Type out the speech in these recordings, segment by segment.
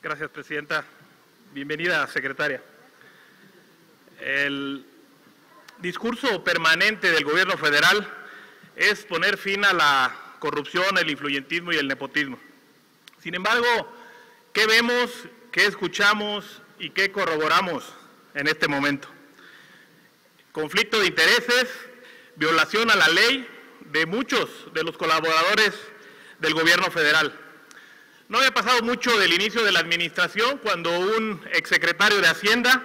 Gracias, presidenta. Bienvenida, secretaria. El discurso permanente del gobierno federal es poner fin a la corrupción, el influyentismo y el nepotismo. Sin embargo, ¿qué vemos, qué escuchamos y qué corroboramos en este momento? Conflicto de intereses, violación a la ley de muchos de los colaboradores del gobierno federal. No había pasado mucho del inicio de la administración cuando un exsecretario de Hacienda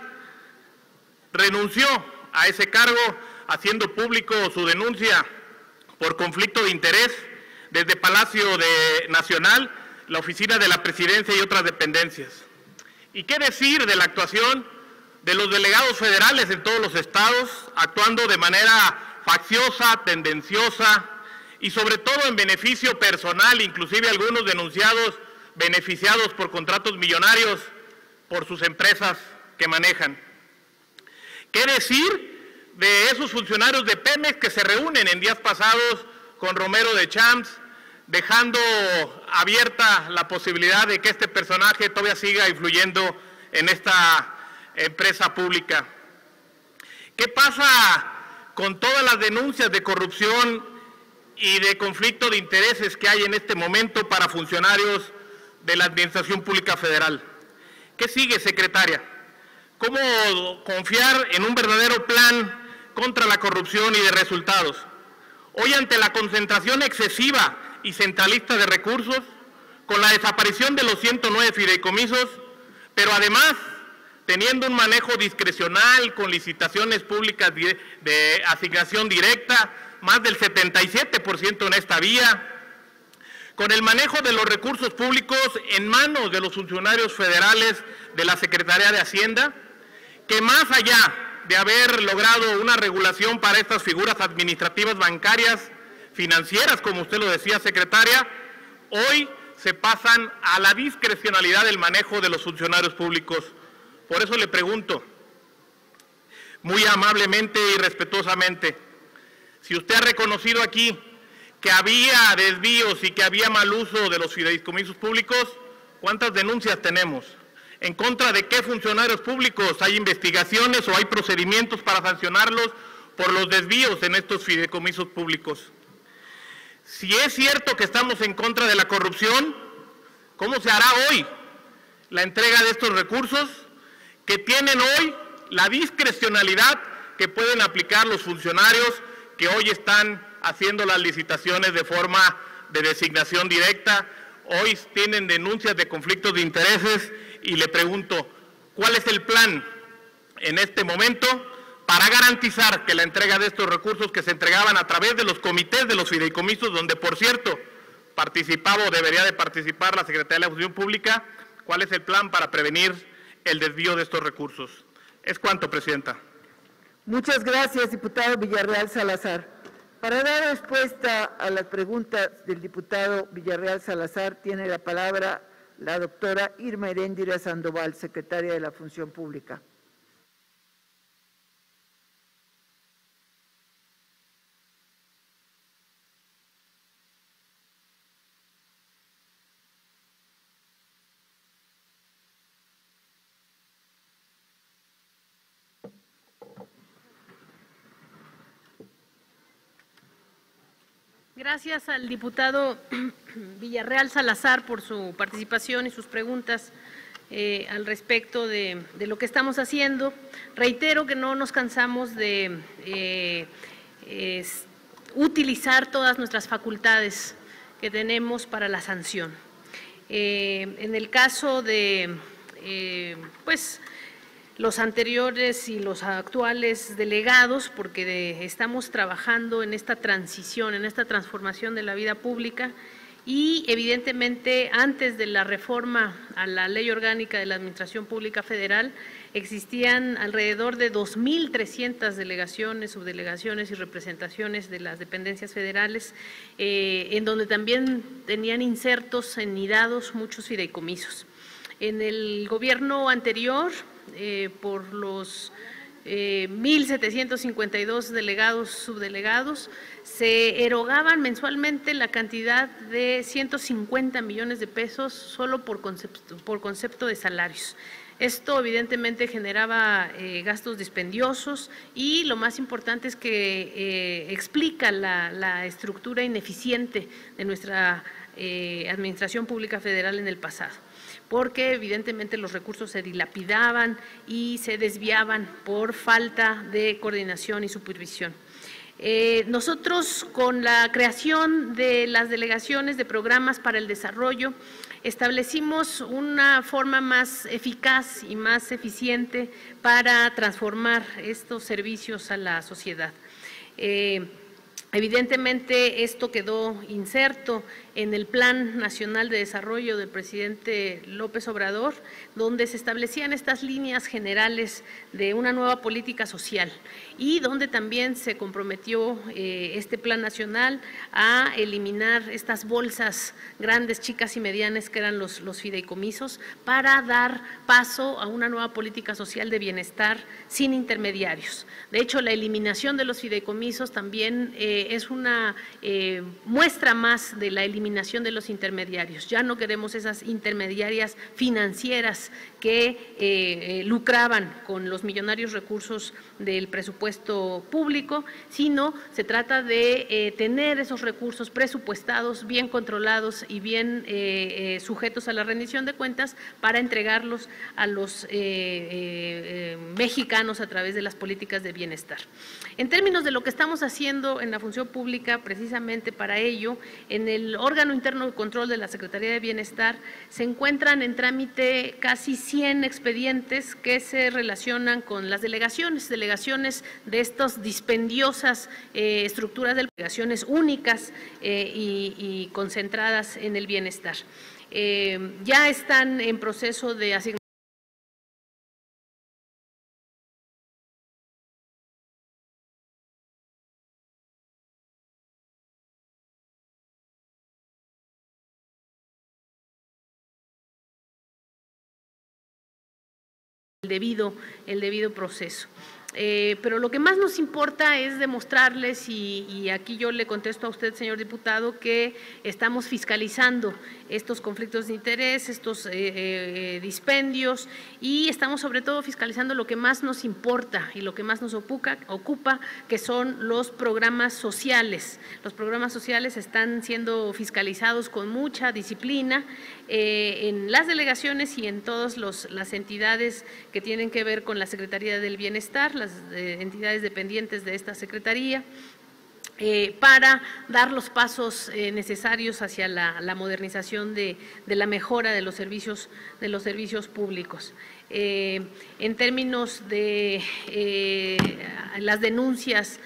renunció a ese cargo, haciendo público su denuncia por conflicto de interés desde Palacio Nacional, la Oficina de la Presidencia y otras dependencias. ¿Y qué decir de la actuación de los delegados federales en todos los estados, actuando de manera facciosa, tendenciosa y sobre todo en beneficio personal, inclusive algunos denunciados beneficiados por contratos millonarios por sus empresas que manejan? ¿Qué decir de esos funcionarios de Pemex que se reúnen en días pasados con Romero de Champs, dejando abierta la posibilidad de que este personaje todavía siga influyendo en esta empresa pública? ¿Qué pasa con todas las denuncias de corrupción y de conflicto de intereses que hay en este momento para funcionarios de la Administración Pública Federal? ¿Qué sigue, secretaria? ¿Cómo confiar en un verdadero plan contra la corrupción y de resultados? Hoy, ante la concentración excesiva y centralista de recursos, con la desaparición de los 109 fideicomisos, pero además teniendo un manejo discrecional con licitaciones públicas de asignación directa, más del 77% en esta vía, con el manejo de los recursos públicos en manos de los funcionarios federales de la Secretaría de Hacienda, que más allá de haber logrado una regulación para estas figuras administrativas bancarias, financieras, como usted lo decía, secretaria, hoy se pasan a la discrecionalidad del manejo de los funcionarios públicos. Por eso le pregunto, muy amablemente y respetuosamente, si usted ha reconocido aquí que había desvíos y que había mal uso de los fideicomisos públicos, ¿cuántas denuncias tenemos? ¿En contra de qué funcionarios públicos hay investigaciones o hay procedimientos para sancionarlos por los desvíos en estos fideicomisos públicos? Si es cierto que estamos en contra de la corrupción, ¿cómo se hará hoy la entrega de estos recursos que tienen hoy la discrecionalidad que pueden aplicar los funcionarios que hoy están haciendo las licitaciones de forma de designación directa? Hoy tienen denuncias de conflictos de intereses y le pregunto, ¿cuál es el plan en este momento para garantizar que la entrega de estos recursos que se entregaban a través de los comités de los fideicomisos, donde por cierto participaba o debería de participar la Secretaría de la Función Pública, cuál es el plan para prevenir el desvío de estos recursos? Es cuanto, presidenta. Muchas gracias, diputado Villarreal Salazar. Para dar respuesta a las preguntas del diputado Villarreal Salazar, tiene la palabra la doctora Irma Heréndira Sandoval, secretaria de la Función Pública. Gracias al diputado Villarreal Salazar por su participación y sus preguntas al respecto de lo que estamos haciendo. Reitero que no nos cansamos de utilizar todas nuestras facultades que tenemos para la sanción. En el caso de los anteriores y los actuales delegados, porque estamos trabajando en esta transición, en esta transformación de la vida pública y evidentemente antes de la reforma a la Ley Orgánica de la Administración Pública Federal existían alrededor de 2.300 delegaciones, subdelegaciones y representaciones de las dependencias federales, en donde también tenían insertos anidados muchos fideicomisos. En el gobierno anterior, por los 1,752 delegados, subdelegados, se erogaban mensualmente la cantidad de 150 millones de pesos solo por concepto de salarios. Esto evidentemente generaba gastos dispendiosos y lo más importante es que explica la estructura ineficiente de nuestra Administración Pública Federal en el pasado, porque evidentemente los recursos se dilapidaban y se desviaban por falta de coordinación y supervisión. Nosotros, con la creación de las delegaciones de programas para el desarrollo, establecimos una forma más eficaz y más eficiente para transformar estos servicios a la sociedad. Evidentemente, esto quedó inserto en el Plan Nacional de Desarrollo del presidente López Obrador, donde se establecían estas líneas generales de una nueva política social y donde también se comprometió este Plan Nacional a eliminar estas bolsas grandes, chicas y medianas que eran los fideicomisos, para dar paso a una nueva política social de bienestar sin intermediarios. De hecho, la eliminación de los fideicomisos también es una muestra más de la eliminación de los intermediarios. Ya no queremos esas intermediarias financieras que lucraban con los millonarios recursos del presupuesto público, sino se trata de tener esos recursos presupuestados, bien controlados y bien sujetos a la rendición de cuentas para entregarlos a los mexicanos a través de las políticas de bienestar. En términos de lo que estamos haciendo en la función pública, precisamente para ello, en el órgano interno de control de la Secretaría de Bienestar se encuentran en trámite casi 100 expedientes que se relacionan con las delegaciones de estas dispendiosas estructuras de delegaciones únicas y concentradas en el bienestar. Ya están en proceso de asignación el debido proceso. Pero lo que más nos importa es demostrarles, y aquí yo le contesto a usted, señor diputado, que estamos fiscalizando estos conflictos de interés, estos dispendios, y estamos sobre todo fiscalizando lo que más nos importa y lo que más nos ocupa, que son los programas sociales. Los programas sociales están siendo fiscalizados con mucha disciplina en las delegaciones y en todas las entidades que tienen que ver con la Secretaría del Bienestar, las entidades dependientes de esta Secretaría, para dar los pasos necesarios hacia la modernización de la mejora de los servicios públicos. En términos de las denuncias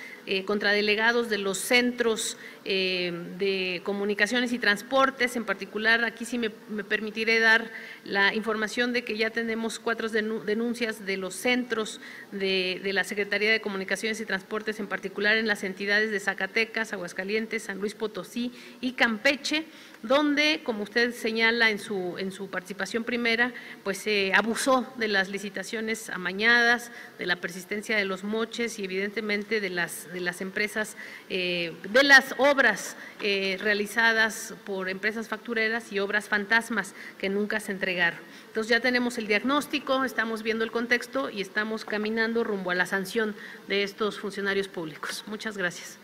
contra delegados de los centros de comunicaciones y transportes, en particular, aquí sí me permitiré dar la información de que ya tenemos 4 denuncias de los centros de la Secretaría de Comunicaciones y Transportes, en particular en las entidades de Zacatecas, Aguascalientes, San Luis Potosí y Campeche, donde, como usted señala en su participación primera, pues se abusó de las licitaciones amañadas, de la persistencia de los moches y evidentemente de las empresas, de las obras realizadas por empresas factureras y obras fantasmas que nunca se entregaron. Entonces ya tenemos el diagnóstico, estamos viendo el contexto y estamos caminando rumbo a la sanción de estos funcionarios públicos. Muchas gracias.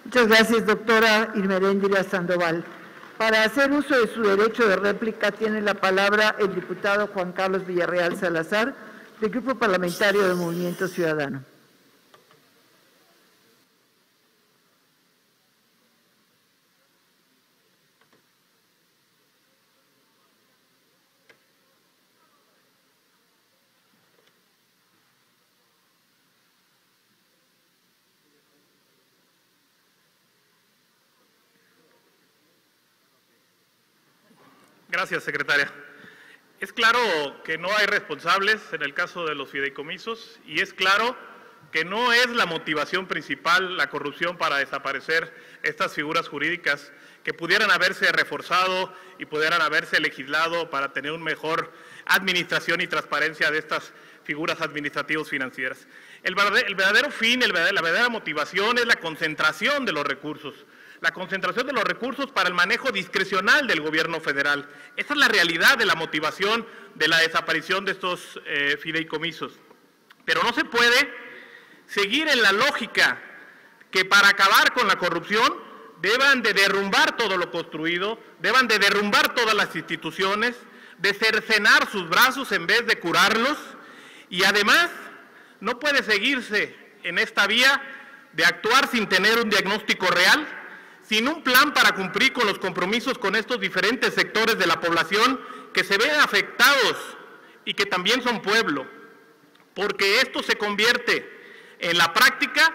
Muchas gracias, doctora Irma Heréndira Sandoval. Para hacer uso de su derecho de réplica tiene la palabra el diputado Juan Carlos Villarreal Salazar, del Grupo Parlamentario del Movimiento Ciudadano. Gracias, secretaria. Es claro que no hay responsables en el caso de los fideicomisos y es claro que no es la motivación principal la corrupción para desaparecer estas figuras jurídicas que pudieran haberse reforzado y pudieran haberse legislado para tener una mejor administración y transparencia de estas figuras administrativas financieras. El verdadero fin, la verdadera motivación es la concentración de los recursos. La concentración de los recursos para el manejo discrecional del gobierno federal. Esa es la realidad de la motivación de la desaparición de estos fideicomisos. Pero no se puede seguir en la lógica que para acabar con la corrupción deban de derrumbar todo lo construido, deban de derrumbar todas las instituciones, de cercenar sus brazos en vez de curarlos, y además no puede seguirse en esta vía de actuar sin tener un diagnóstico real, sin un plan para cumplir con los compromisos con estos diferentes sectores de la población que se ven afectados y que también son pueblo, porque esto se convierte en la práctica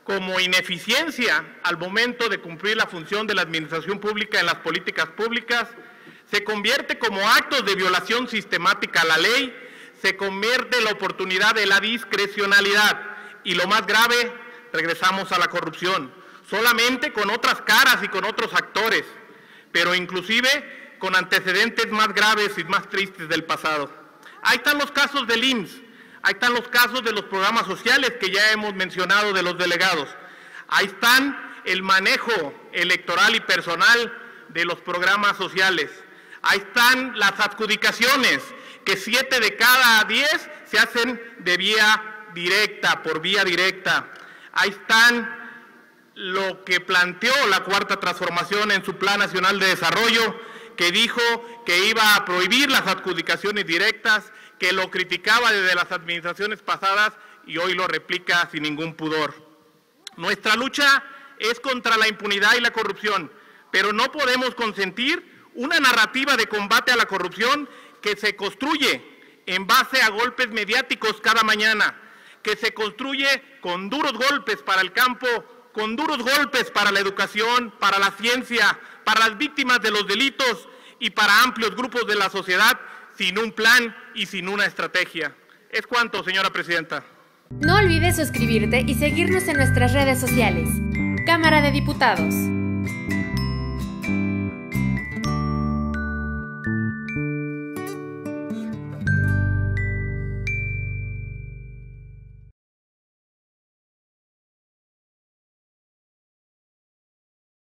como ineficiencia al momento de cumplir la función de la administración pública en las políticas públicas, se convierte como actos de violación sistemática a la ley, se convierte en la oportunidad de la discrecionalidad y lo más grave, regresamos a la corrupción, solamente con otras caras y con otros actores, pero inclusive con antecedentes más graves y más tristes del pasado. Ahí están los casos del IMSS, ahí están los casos de los programas sociales que ya hemos mencionado de los delegados, ahí están el manejo electoral y personal de los programas sociales, ahí están las adjudicaciones, que 7 de cada 10 se hacen de vía directa, por vía directa. Ahí están lo que planteó la Cuarta Transformación en su Plan Nacional de Desarrollo, que dijo que iba a prohibir las adjudicaciones directas, que lo criticaba desde las administraciones pasadas y hoy lo replica sin ningún pudor. Nuestra lucha es contra la impunidad y la corrupción, pero no podemos consentir una narrativa de combate a la corrupción que se construye en base a golpes mediáticos cada mañana, que se construye con duros golpes para el campo, con duros golpes para la educación, para la ciencia, para las víctimas de los delitos y para amplios grupos de la sociedad, sin un plan y sin una estrategia. Es cuanto, señora presidenta. No olvides suscribirte y seguirnos en nuestras redes sociales. Cámara de Diputados.